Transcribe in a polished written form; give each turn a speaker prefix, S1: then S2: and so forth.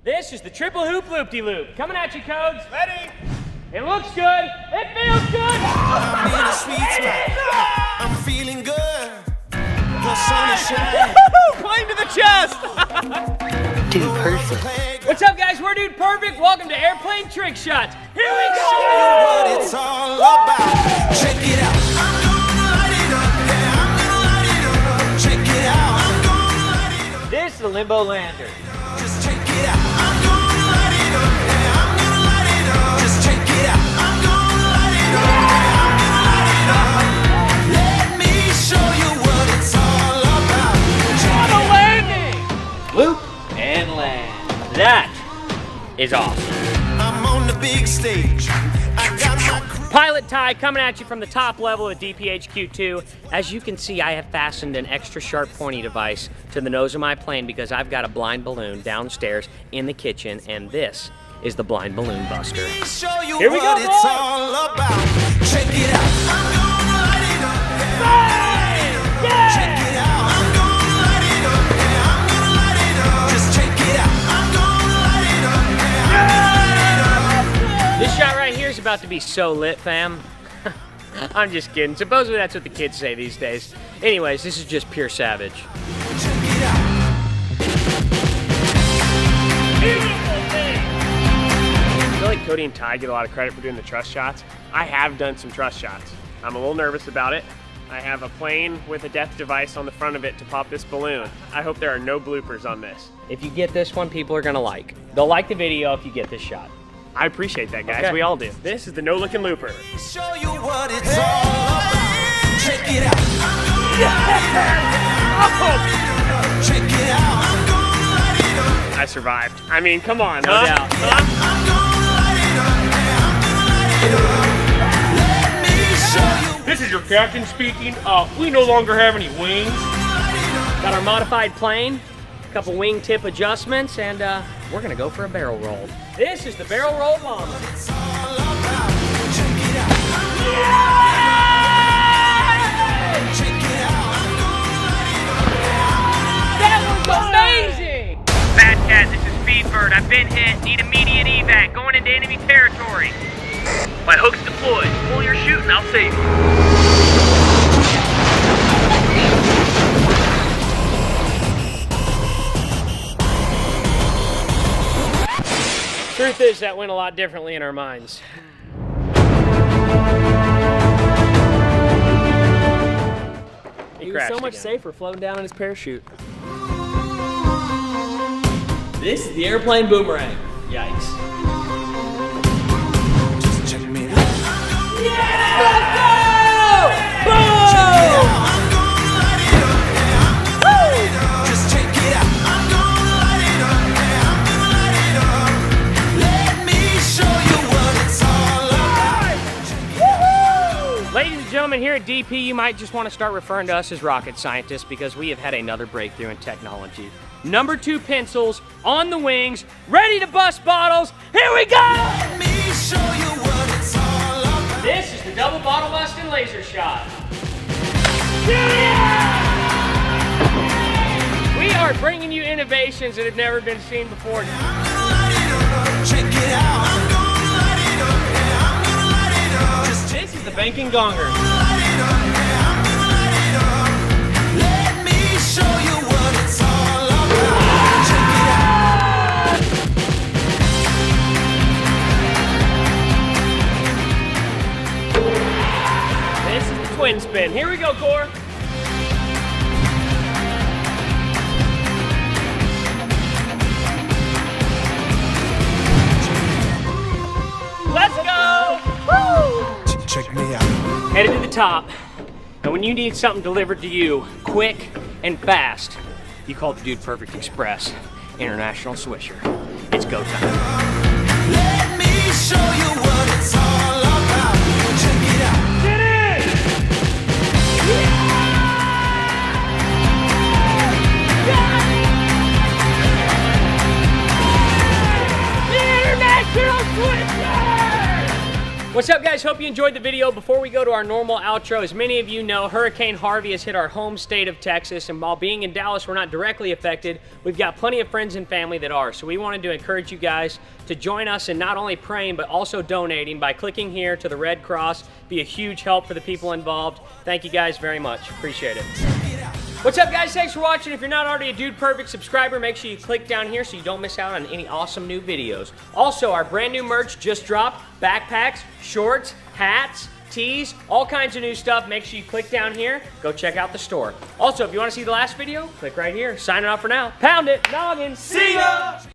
S1: This is the triple hoop loop-de-loop. Coming at you, Codes.
S2: Ready?
S1: It looks good. It feels good.
S3: I'm in a sweet spot. I'm feeling good. The sun is shining.
S2: Playing to the chest.
S4: Dude Perfect.
S1: What's up, guys? We're Dude Perfect. Welcome to Airplane Trick Shots. Here we go.
S3: What it's all about. Check it out. I'm gonna light it up. Yeah, I'm gonna light it up. Check it out. I'm gonna light it up.
S1: This is the Limbo Lander.
S3: Just check it out. I'm gonna light it up. Yeah, I'm gonna light it up. Just check it out. I'm gonna light it up. Yeah, I'm gonna light it up. Let me show you what it's all about. Check it out.
S1: Landing. Loop and land. That is awesome.
S3: I'm on the big stage. I got my crew.
S1: Pilot Ty coming at you from the top level of DPHQ2. As you can see, I have fastened an extra sharp pointy device to the nose of my plane because I've got a blind balloon downstairs in the kitchen, and this is the blind balloon buster.
S3: Show you
S1: Here we go,
S3: what it's
S1: boys.
S3: all about. Check it out. I'm gonna light it up. Yeah. Check it out. I'm gonna light it up. Yeah, I'm gonna light it up. Just check it out. I'm gonna light it up. Yeah, I'm gonna light it up.
S1: This shot right here is about to be so lit, fam. I'm just kidding. Supposedly that's what the kids say these days. Anyways, this is just pure savage.
S3: Check it out.
S2: I feel like Cody and Ty get a lot of credit for doing the trust shots. I have done some trust shots. I'm a little nervous about it. I have a plane with a death device on the front of it to pop this balloon. I hope there are no bloopers on this.
S1: If you get this one, people are gonna like. They'll like the video if you get this shot.
S2: I appreciate that, guys.
S1: Okay.
S2: We all do. This is the No Looking Looper.
S3: Show you what it's all about. Check it out. I'm gonna light it up. Check it out. I'm gonna light it up.
S2: I survived. I mean, come on,
S1: No
S2: huh?
S1: doubt.
S3: I'm gonna light it up. Yeah, I'm gonna light it up. Let me show you.
S5: This is your captain speaking. We no longer have any wings.
S1: Got our modified plane, a couple wingtip adjustments, and we're gonna go for a barrel roll. This is the barrel roll bomber.
S3: It's all about. Check it out. Check it out. I'm gonna light it up.
S1: That was amazing!
S6: Bad Cat, this is Speedbird. I've been hit. Need immediate evac. Going into enemy territory. My hook's deployed. Pull your shooting, I'll save you.
S1: Truth is, that went a lot differently in our minds. He was so much safer floating down in his parachute. This is the airplane boomerang. Yikes.
S3: Just check me out.
S1: Let's go!
S3: I'm gonna light it up. Yeah, I'm gonna light it up. Just check it out. I'm gonna light it up. Yeah, I'm gonna light it up. Let me show you what it's all about.
S1: Ladies and gentlemen, here at DP, you might just want to start referring to us as rocket scientists because we have had another breakthrough in technology. Number 2 pencils on the wings, ready to bust bottles. Here we go!
S3: Let me show you what it's all about.
S1: This is the double bottle busting laser shot. We are bringing you innovations that have never been seen before.
S3: I'm gonna light it up. Check it out. I'm gonna light it up. Yeah, I'm gonna light it up. Just check
S1: This is the banking gonger.
S3: light it up. Yeah, I'm gonna light it up. Let me show you what it's all about. Check it out.
S1: This is the twin spin. Here we go, Core. Let's go! Woo!
S3: Check me out.
S1: Headed to the top. And when you need something delivered to you quick and fast, you call the Dude Perfect Express International Swisher. It's go time.
S3: Let me show you what it's all about. Check it out.
S1: Get in! The International Swisher! What's up, guys? Hope you enjoyed the video. Before we go to our normal outro, as many of you know, Hurricane Harvey has hit our home state of Texas, and while being in Dallas, we're not directly affected. We've got plenty of friends and family that are, so we wanted to encourage you guys to join us in not only praying, but also donating by clicking here to the Red Cross. Be a huge help for the people involved. Thank you guys very much. Appreciate it. What's up, guys? Thanks for watching. If you're not already a Dude Perfect subscriber, make sure you click down here so you don't miss out on any awesome new videos. Also, our brand new merch just dropped. Backpacks, shorts, hats, tees, all kinds of new stuff. Make sure you click down here. Go check out the store. Also, if you want to see the last video, click right here. Signing off for now. Pound it. Noggin. See ya!